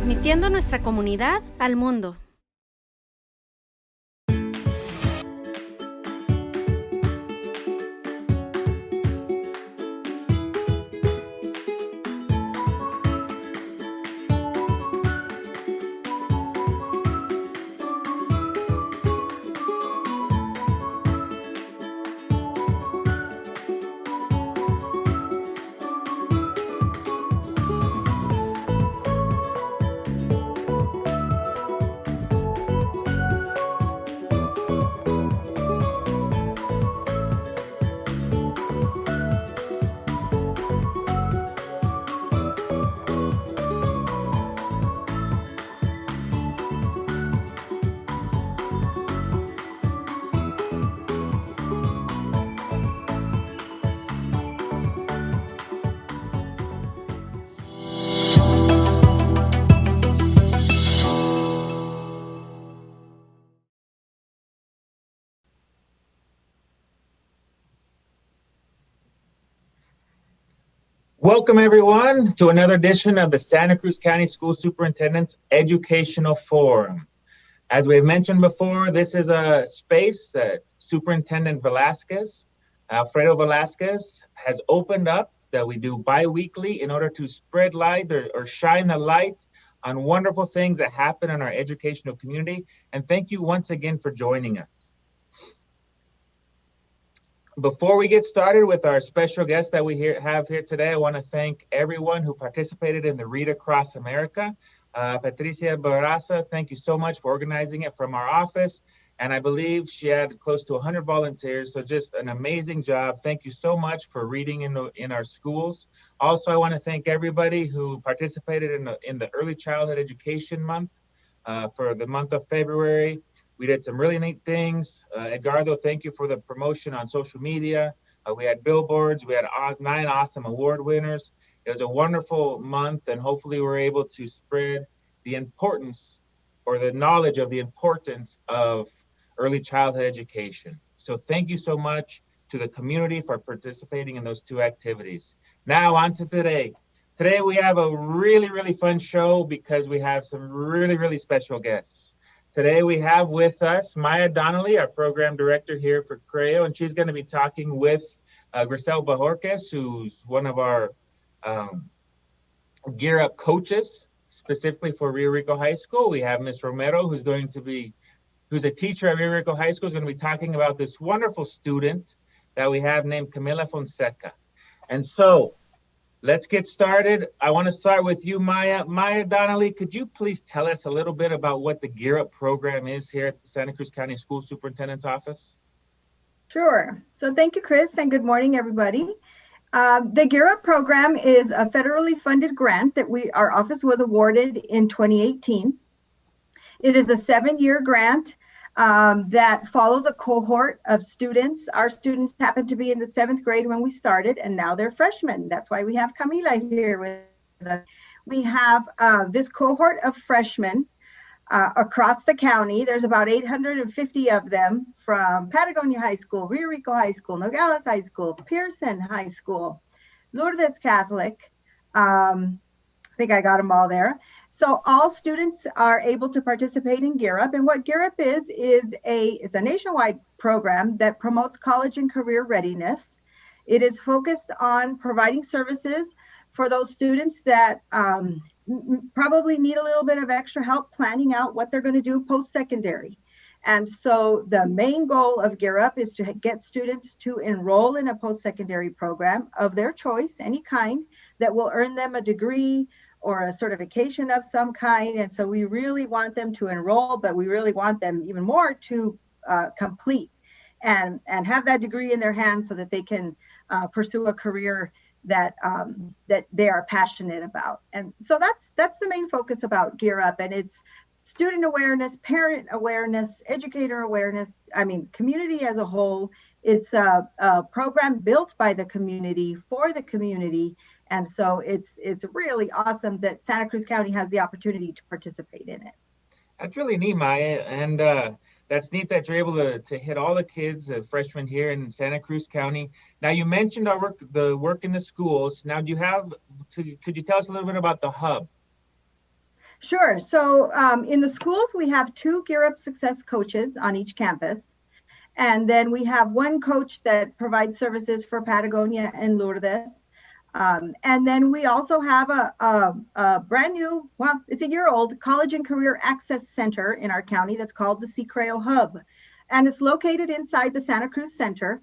transmitiendo nuestra comunidad al mundo. Welcome, everyone, to another edition of the Santa Cruz County School Superintendent's Educational Forum. As we've mentioned before, this is a space that Superintendent Velasquez, Alfredo Velasquez, has opened up that we do bi-weekly in order to spread light or shine the light on wonderful things that happen in our educational community. And thank you once again for joining us. Before we get started with our special guest that we have here today, I want to thank everyone who participated in the Read Across America. Patricia Barraza, thank you so much for organizing it from our office. And I believe she had close to 100 volunteers, so just an amazing job. Thank you so much for reading in our schools. Also, I want to thank everybody who participated in the Early Childhood Education Month for the month of February. We did some really neat things. Edgardo, thank you for the promotion on social media. We had billboards. We had 9 awesome award winners. It was a wonderful month, and hopefully we're able to spread the importance or the knowledge of the importance of early childhood education. So thank you so much to the community for participating in those 2 activities. Now on to today. Today we have a really, really fun show because we have some really, really special guests. Today we have with us Maya Donnelly, our program director here for CREO, and she's going to be talking with Grisel Bajorquez, who's one of our Gear Up coaches, specifically for Rio Rico High School. We have Ms. Romero, who's a teacher at Rio Rico High School, is going to be talking about this wonderful student that we have named Camila Fonseca. And so, let's get started. I want to start with you, Maya. Maya Donnelly, could you please tell us a little bit about what the Gear Up program is here at the Santa Cruz County School Superintendent's Office? Sure. So thank you, Chris, and good morning, everybody. The Gear Up program is a federally funded grant that our office was awarded in 2018. It is a 7-year grant that follows a cohort of students. Our students happened to be in the 7th grade when we started, and now they're freshmen. That's why we have Camila here with us. We have this cohort of freshmen across the county. There's about 850 of them from Patagonia High School, Rio Rico High School, Nogales High School, Pearson High School, Lourdes Catholic. I think I got them all there. So all students are able to participate in Gear Up. And what Gear Up is it's a nationwide program that promotes college and career readiness. It is focused on providing services for those students that probably need a little bit of extra help planning out what they're going to do post-secondary. And so the main goal of Gear Up is to get students to enroll in a post-secondary program of their choice, any kind, that will earn them a degree or a certification of some kind. And so we really want them to enroll, but we really want them even more to complete and have that degree in their hands so that they can pursue a career that they are passionate about. And so that's the main focus about Gear Up. And it's student awareness, parent awareness, educator awareness, community as a whole. It's a program built by the community for the community. And so it's really awesome that Santa Cruz County has the opportunity to participate in it. That's really neat, Maya. And that's neat that you're able to hit all the kids, the freshmen here in Santa Cruz County. Now, you mentioned the work in the schools. Now, could you tell us a little bit about the hub? Sure. So in the schools, we have 2 Gear Up Success coaches on each campus. And then we have 1 coach that provides services for Patagonia and Lourdes. And then we also have a brand new, well, it's a year old, College and Career Access Center in our county that's called the CCREO Hub. And it's located inside the Santa Cruz Center,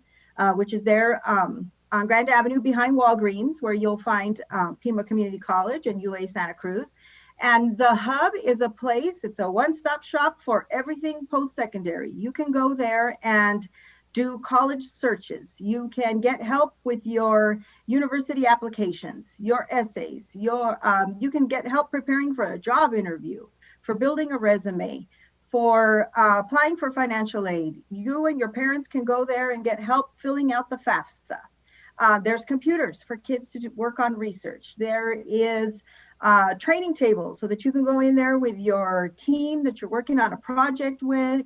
which is there on Grand Avenue behind Walgreens, where you'll find Pima Community College and UA Santa Cruz. And the hub is a place, it's a one-stop shop for everything post-secondary. You can go there and do college searches. You can get help with your university applications, your essays, you can get help preparing for a job interview, for building a resume, for applying for financial aid. You and your parents can go there and get help filling out the FAFSA. There's computers for kids to work on research. There is training table so that you can go in there with your team that you're working on a project with,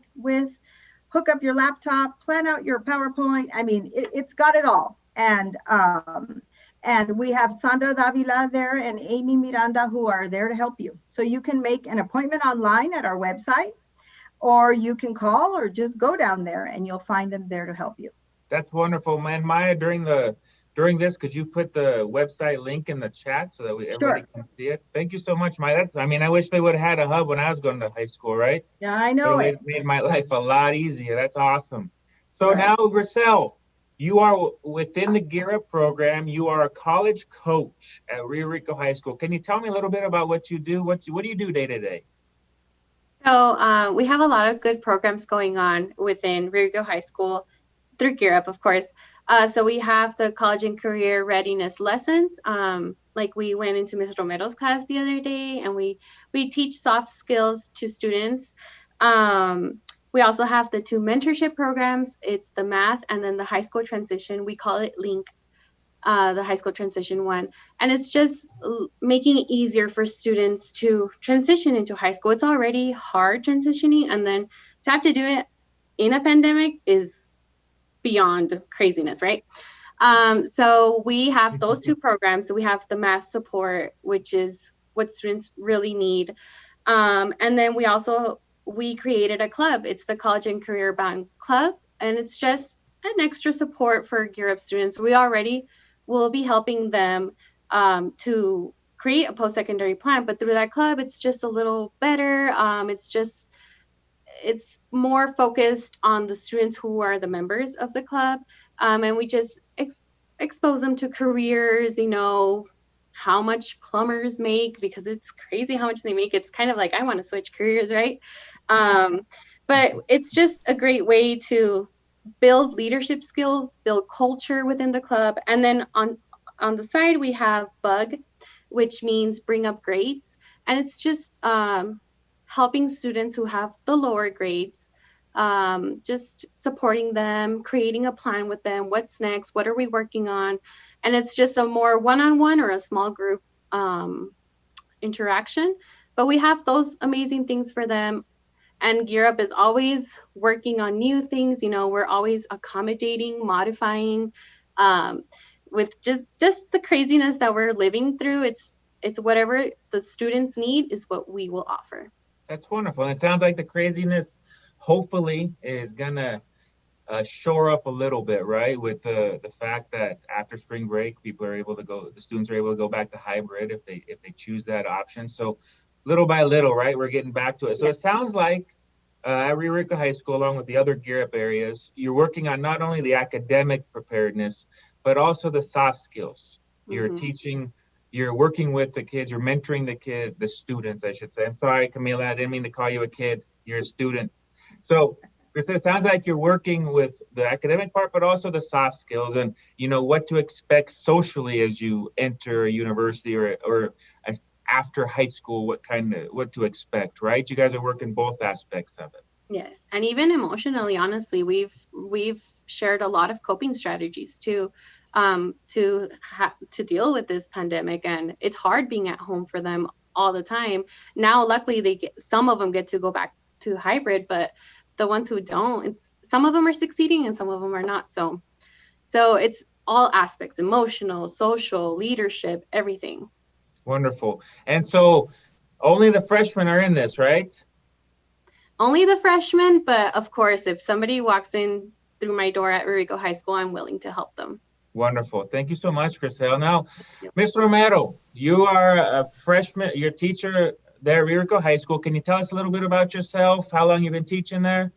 hook up your laptop, plan out your PowerPoint. I mean, it's got it all. And we have Sandra Davila there and Amy Miranda who are there to help you. So you can make an appointment online at our website, or you can call or just go down there and you'll find them there to help you. That's wonderful, man. Maya, during this, could you put the website link in the chat so that everybody can see it? Thank you so much, Maya. I wish they would have had a hub when I was going to high school, right? Yeah, I know it made my life a lot easier. That's awesome. So right. Now, Grisel, you are within the Gear Up program. You are a college coach at Rio Rico High School. Can you tell me a little bit about what you do? What do you do day to day? So we have a lot of good programs going on within Rio Rico High School through Gear Up, of course. So we have the college and career readiness lessons. Like we went into Ms. Romero's class the other day, and we teach soft skills to students. We also have the 2 mentorship programs. It's the math and then the high school transition. We call it LINK, the high school transition one. And it's just making it easier for students to transition into high school. It's already hard transitioning, and then to have to do it in a pandemic is beyond craziness, right? So we have those 2 programs. So we have the math support, which is what students really need. And then we created a club. It's the College and Career Bound Club, and it's just an extra support for Gear Up students. We already will be helping them to create a post-secondary plan, but through that club, it's just a little better. It's more focused on the students who are the members of the club. And we just expose them to careers, how much plumbers make, because it's crazy how much they make. It's kind of like, I want to switch careers, right? But it's just a great way to build leadership skills, build culture within the club. And then on the side, we have BUG, which means bring up grades. And it's just helping students who have the lower grades, just supporting them, creating a plan with them. What's next? What are we working on? And it's just a more one-on-one or a small group interaction. But we have those amazing things for them. And Gear Up is always working on new things. We're always accommodating, modifying, with just the craziness that we're living through. It's whatever the students need is what we will offer. That's wonderful. And it sounds like the craziness hopefully is gonna shore up a little bit, right? With the fact that after spring break, the students are able to go back to hybrid if they choose that option. So little by little, right, we're getting back to it. So It sounds like at Rio Rico High School, along with the other Gear Up areas, you're working on not only the academic preparedness, but also the soft skills. You're teaching. You're working with the kids, you're mentoring the students, I should say. I'm sorry, Camila, I didn't mean to call you a kid. You're a student. So it sounds like you're working with the academic part, but also the soft skills and, what to expect socially as you enter a university or after high school, what to expect, right? You guys are working both aspects of it. Yes. And even emotionally, honestly, we've shared a lot of coping strategies too. To deal with this pandemic, and it's hard being at home for them all the time. Now, luckily, some of them get to go back to hybrid, but the ones who don't, some of them are succeeding and some of them are not. So it's all aspects: emotional, social, leadership, everything. Wonderful. And so Only the freshmen are in this, right? Only the freshmen, but of course, if somebody walks in through my door at Rio Rico High School, I'm willing to help them. Wonderful. Thank you so much, Chriselle. Now, Ms. Romero, you are a freshman, you're a teacher there at Rio Rico High School. Can you tell us a little bit about yourself, how long you've been teaching there?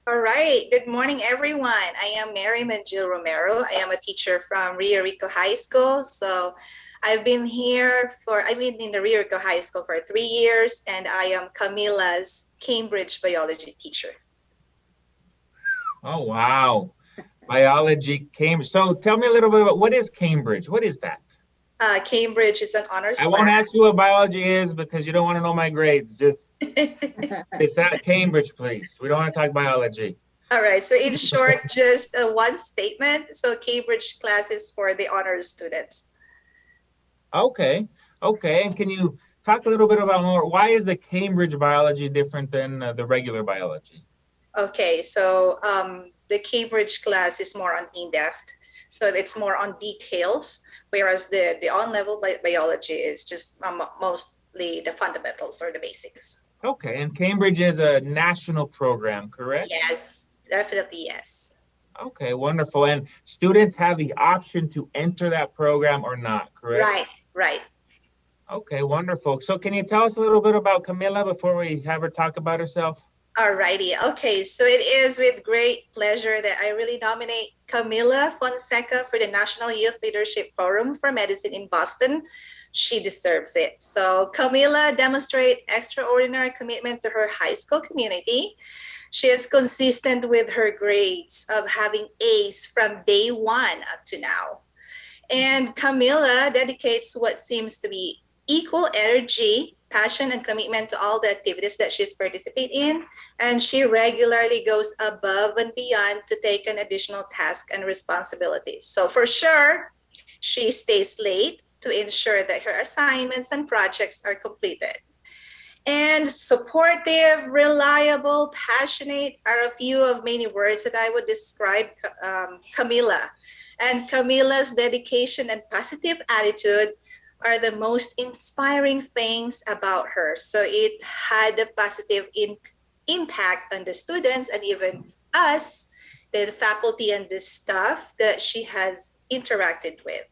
All right. Good morning, everyone. I am Mary Manjil Romero. I am a teacher from Rio Rico High School. So I've been in the Rio Rico High School for 3 years, and I am Camila's Cambridge biology teacher. Oh, wow. Biology, Cambridge. So tell me a little bit about what is Cambridge? What is that? Cambridge is an honors I won't ask you what biology is because you don't want to know my grades. Just it's not Cambridge, please. We don't want to talk biology. All right. So in short, just one statement. So Cambridge class is for the honors students. Okay. And can you talk a little bit about more? Why is the Cambridge biology different than the regular biology? Okay. So the Cambridge class is more on in-depth. So it's more on details, whereas the on-level biology is just mostly the fundamentals or the basics. Okay, and Cambridge is a national program, correct? Yes, definitely yes. Okay, wonderful. And students have the option to enter that program or not, correct? Right. Okay, wonderful. So can you tell us a little bit about Camila before we have her talk about herself? All righty. Okay, so it is with great pleasure that I really nominate Camila Fonseca for the National Youth Leadership Forum for Medicine in Boston. She deserves it. So Camila demonstrates extraordinary commitment to her high school community. She is consistent with her grades of having A's from day one up to now. And Camila dedicates what seems to be equal energy, passion, and commitment to all the activities that she's participating in. And she regularly goes above and beyond to take on additional tasks and responsibilities. So for sure, she stays late to ensure that her assignments and projects are completed. And supportive, reliable, passionate are a few of many words that I would describe Camila. And Camila's dedication and positive attitude are the most inspiring things about her. So it had a positive impact on the students and even us, the faculty and the staff that she has interacted with.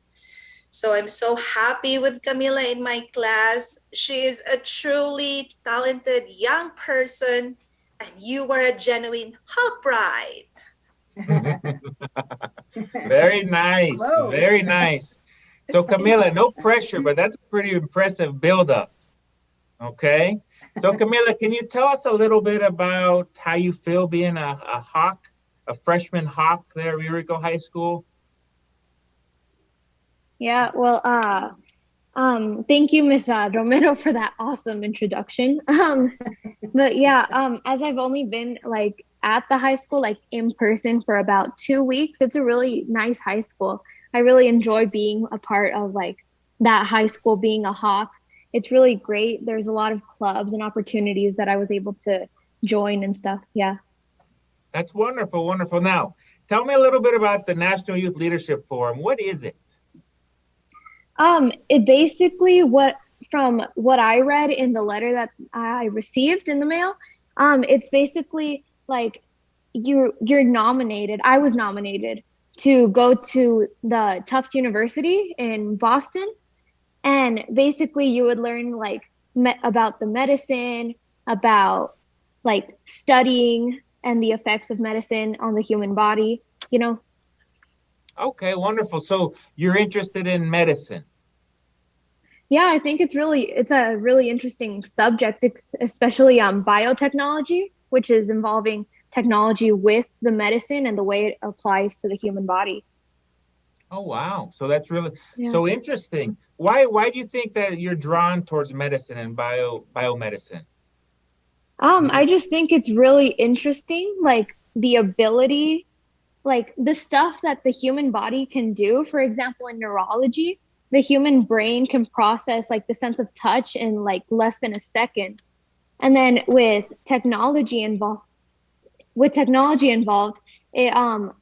So I'm so happy with Camila in my class. She is a truly talented young person, and you are a genuine Hawk Bride. Very nice. Whoa. Very nice. So Camila, no pressure, but that's a pretty impressive buildup. Okay. So Camila, can you tell us a little bit about how you feel being a Hawk, a freshman Hawk there at Rio Rico High School? Yeah, well, thank you, Ms. Romero, for that awesome introduction. But yeah, as I've only been like at the high school, like in person for about 2 weeks, it's a really nice high school. I really enjoy being a part of like that high school, being a Hawk. It's really great. There's a lot of clubs and opportunities that I was able to join and stuff. Yeah. That's wonderful, wonderful. Now, tell me a little bit about the National Youth Leadership Forum. What is it? It basically from what I read in the letter that I received in the mail, it's basically like you're nominated. I was nominated to go to the Tufts University in Boston, and basically you would learn like about the medicine, about like studying and the effects of medicine on the human body, you know. Okay, wonderful. So you're interested in medicine? Yeah, I think it's a really interesting subject, especially biotechnology, which is involving technology with the medicine and the way it applies to the human body. Oh, wow. So that's really so interesting. Why do you think that you're drawn towards medicine and biomedicine? I just think it's really interesting, like the ability, like the stuff that the human body can do. For example, in neurology, the human brain can process like the sense of touch in like less than a second. And then with technology involved, it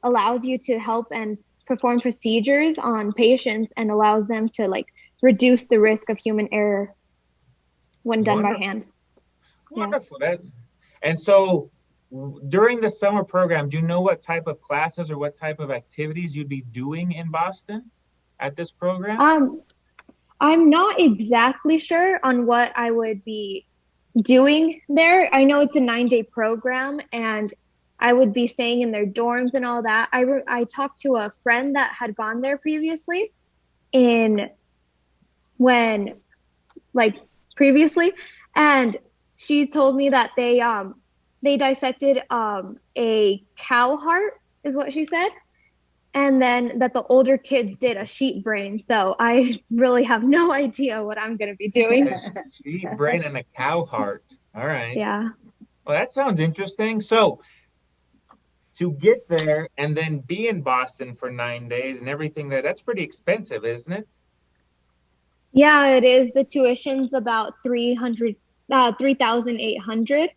allows you to help and perform procedures on patients and allows them to like reduce the risk of human error. when done by Wonderful. hand. Yeah. Wonderful. And so during the summer program, do you know what type of classes or what type of activities you'd be doing in Boston at this program? I'm not exactly sure on what I would be doing there. I know it's a 9-day program and I would be staying in their dorms and all that. I talked to a friend that had gone there previously previously, and she told me that they dissected a cow heart is what she said, and then that the older kids did a sheep brain. So I really have no idea what I'm going to be doing. A sheep brain and a cow heart. All right. Yeah. Well, that sounds interesting. So to get there and then be in Boston for 9 days and everything that's pretty expensive, isn't it? Yeah, it is. The tuition's about 3,800.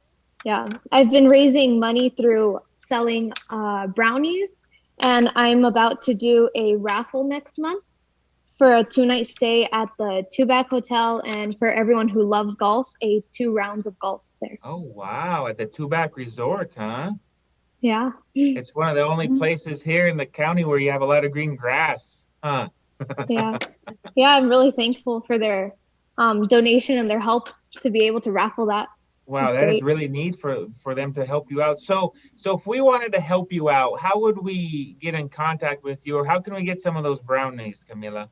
Yeah. I've been raising money through selling brownies, and I'm about to do a raffle next month for a 2-night stay at the Tubac Hotel, and for everyone who loves golf, 2 rounds of golf there. Oh, wow. At the Tubac Resort, huh? Yeah. It's one of the only places here in the county where you have a lot of green grass, huh? Yeah. Yeah, I'm really thankful for their donation and their help to be able to raffle that. Wow, That's that is great. really neat for them to help you out. So if we wanted to help you out, how would we get in contact with you, or how can we get some of those brownies, Camila?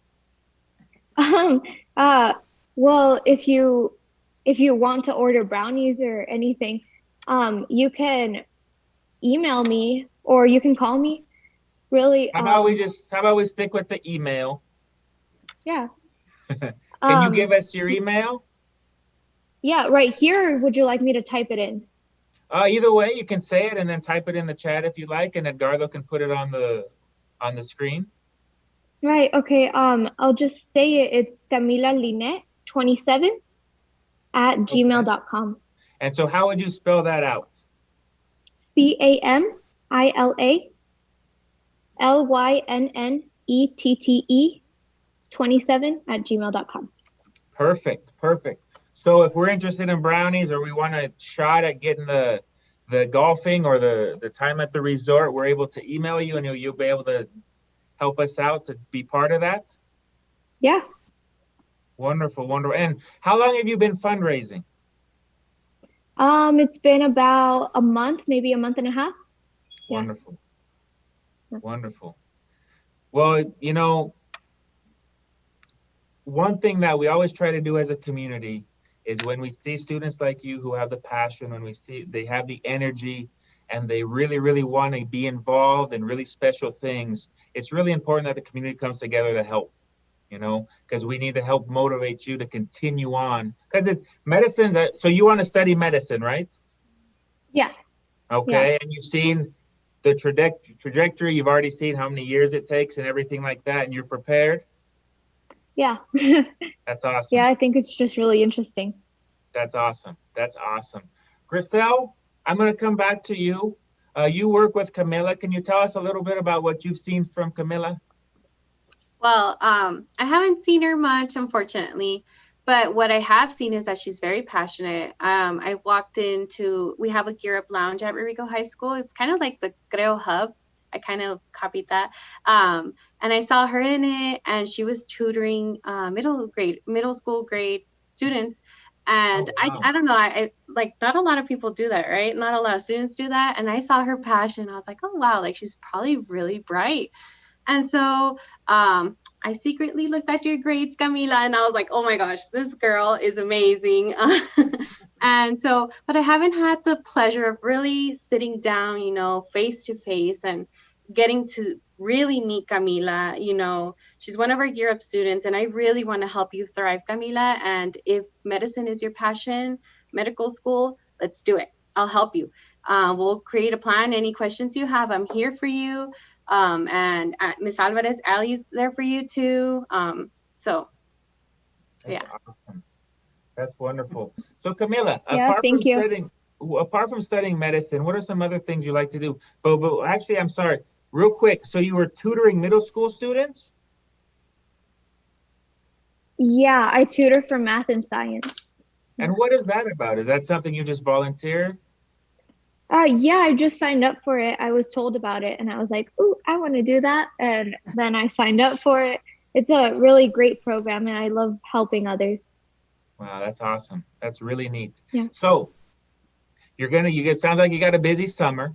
Well, if you want to order brownies or anything, you can email me or you can call me. Really. How about we stick with the email? Yeah. Can you give us your email? Yeah, right here. Would you like me to type it in? Either way, you can say it and then type it in the chat if you like, and Edgardo can put it on the screen. Right. Okay. I'll just say it. It's Camila Linet 27 at gmail.com. And so how would you spell that out? CamilLynnette 27 at gmail.com. Perfect. So if we're interested in brownies or we want a shot at getting the golfing or the time at the resort, we're able to email you and you'll be able to help us out to be part of that? Yeah. Wonderful. And how long have you been fundraising? It's been about a month, maybe a month and a half. Yeah. Wonderful. Well, one thing that we always try to do as a community is when we see students like you who have the passion, when we see they have the energy and they really, really want to be involved in really special things, it's really important that the community comes together to help, because we need to help motivate you to continue on. Because it's medicine. So you want to study medicine, right? Yeah. Okay. Yeah. And you've seen the trajectory. You've already seen how many years it takes and everything like that. And you're prepared. Yeah. That's awesome. Yeah, I think it's just really interesting. That's awesome. Grisel, I'm going to come back to you. You work with Camila. Can you tell us a little bit about what you've seen from Camila? Well, I haven't seen her much, unfortunately, but what I have seen is that she's very passionate. I walked we have a Gear Up Lounge at Rio Rico High School. It's kind of like the Creo Hub. I kind of copied that. And I saw her in it, and she was tutoring middle school grade students. And Oh, wow. I don't know, I like, not a lot of people do that, right? Not a lot of students do that. And I saw her passion. I was like, oh, wow, like she's probably really bright. And so I secretly looked at your grades, Camila, and I was like, oh my gosh, this girl is amazing. And so, but I haven't had the pleasure of really sitting down, face to face and getting to really meet Camila. She's one of our Gear Up students, and I really want to help you thrive, Camila. And if medicine is your passion, medical school, let's do it. I'll help you. We'll create a plan. Any questions you have, I'm here for you. And Miss Alvarez, Allie's there for you too. So, yeah. That's awesome. That's wonderful. So Camila, Yeah, thank you. apart from studying medicine, what are some other things you like to do? But actually, I'm sorry, real quick. So you were tutoring middle school students? Yeah, I tutor for math and science. And what is that about? Is that something you just volunteer? Yeah, I just signed up for it. I was told about it and I was like, ooh, I want to do that. And then I signed up for it. It's a really great program and I love helping others. Wow, that's awesome. That's really neat. Yeah. So sounds like you got a busy summer.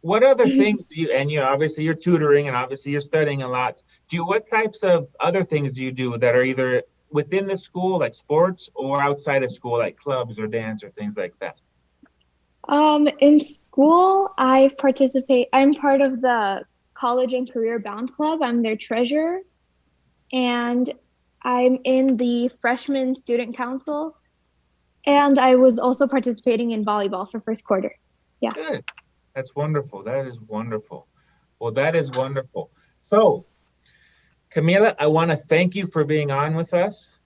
What other things do you, and obviously you're tutoring and obviously you're studying a lot. What types of other things do you do that are either within the school, like sports, or outside of school, like clubs or dance or things like that? In school, I'm part of the College and Career Bound Club. I'm their treasurer, and I'm in the Freshman Student Council, and I was also participating in volleyball for first quarter. Yeah. Good. That's wonderful. That is wonderful. Well, that is wonderful. So, Camila, I want to thank you for being on with us.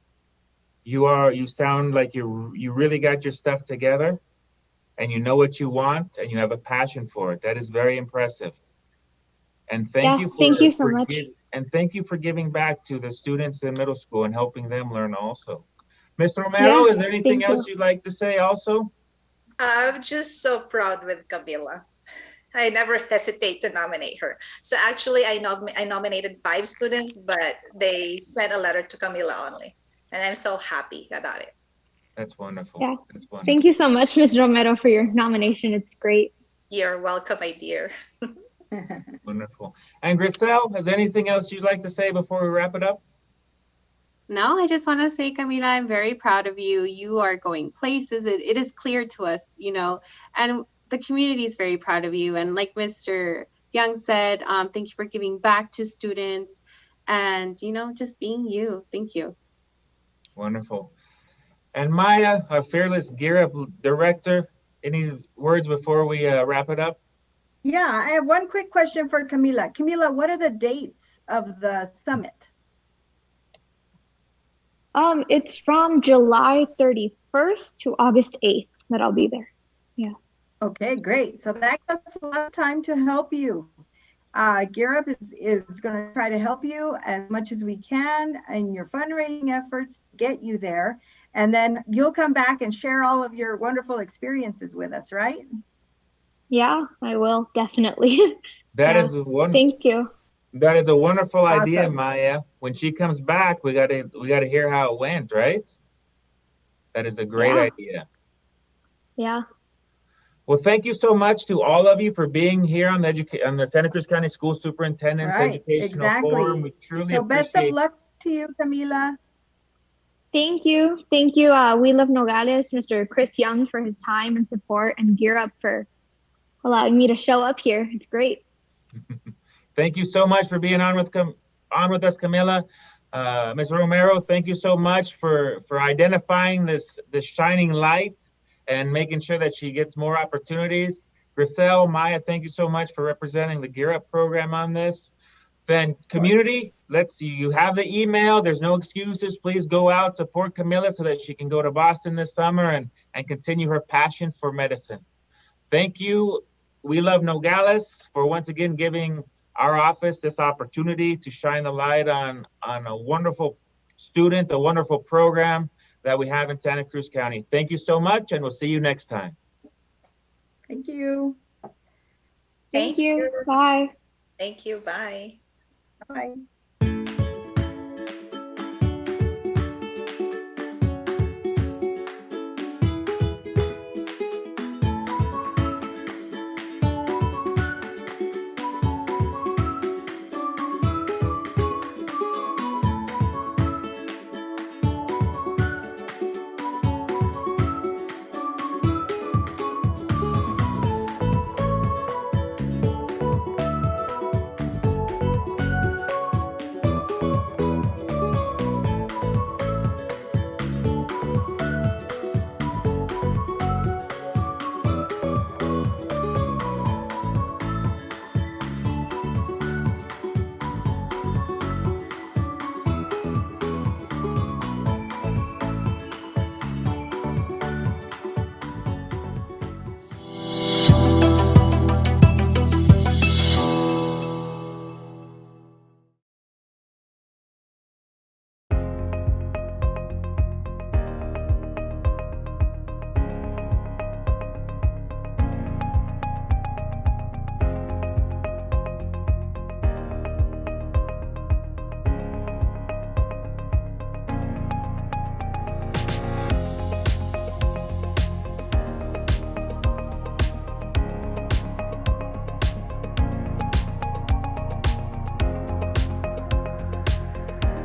You sound like you really got your stuff together and you know what you want and you have a passion for it. That is very impressive. And thank you so much. And thank you for giving back to the students in middle school and helping them learn also. Mr. Romero, is there anything else you'd like to say also? I'm just so proud with Camila. I never hesitate to nominate her. So actually, I nominated 5 students, but they sent a letter to Camila only. And I'm so happy about it. That's wonderful. Yeah. That's wonderful. Thank you so much, Ms. Romero, for your nomination. It's great. You're welcome, my dear. Wonderful. And Griselle, is there anything else you'd like to say before we wrap it up? No, I just want to say, Camila, I'm very proud of you. You are going places. It is clear to us, and the community is very proud of you. And like Mr. Young said, thank you for giving back to students and, just being you. Thank you. Wonderful. And Maya, our fearless Gear Up director, any words before we wrap it up? Yeah, I have one quick question for Camila. Camila, what are the dates of the summit? It's from July 31st to August 8th that I'll be there. Yeah. Okay, great. So that gives us a lot of time to help you. Gear Up is going to try to help you as much as we can in your fundraising efforts to get you there. And then you'll come back and share all of your wonderful experiences with us, right? Yeah, I will, definitely. That is wonderful. Thank you. That is a wonderful idea, Awesome. Maya. When she comes back, we gotta hear how it went, right? That is a great idea. Yeah. Well, thank you so much to all of you for being here on the Santa Cruz County School Superintendent's Educational Forum. We truly So appreciate best of luck to you, Camila. Thank you. Thank you. We Love Nogales, Mr. Chris Young, for his time and support, and Gear Up for allowing me to show up here. It's great. Thank you so much for being on with us, Camila. Ms. Romero, thank you so much for identifying this shining light and making sure that she gets more opportunities. Griselle, Maya, thank you so much for representing the Gear Up program on this. Then community, let's see, you have the email. There's no excuses. Please go out, support Camila so that she can go to Boston this summer and continue her passion for medicine. Thank you, We Love Nogales, for once again giving our office this opportunity to shine the light on a wonderful student, a wonderful program that we have in Santa Cruz County. Thank you so much, and we'll see you next time. Thank you. Thank you. Bye. Thank you. Bye. Bye.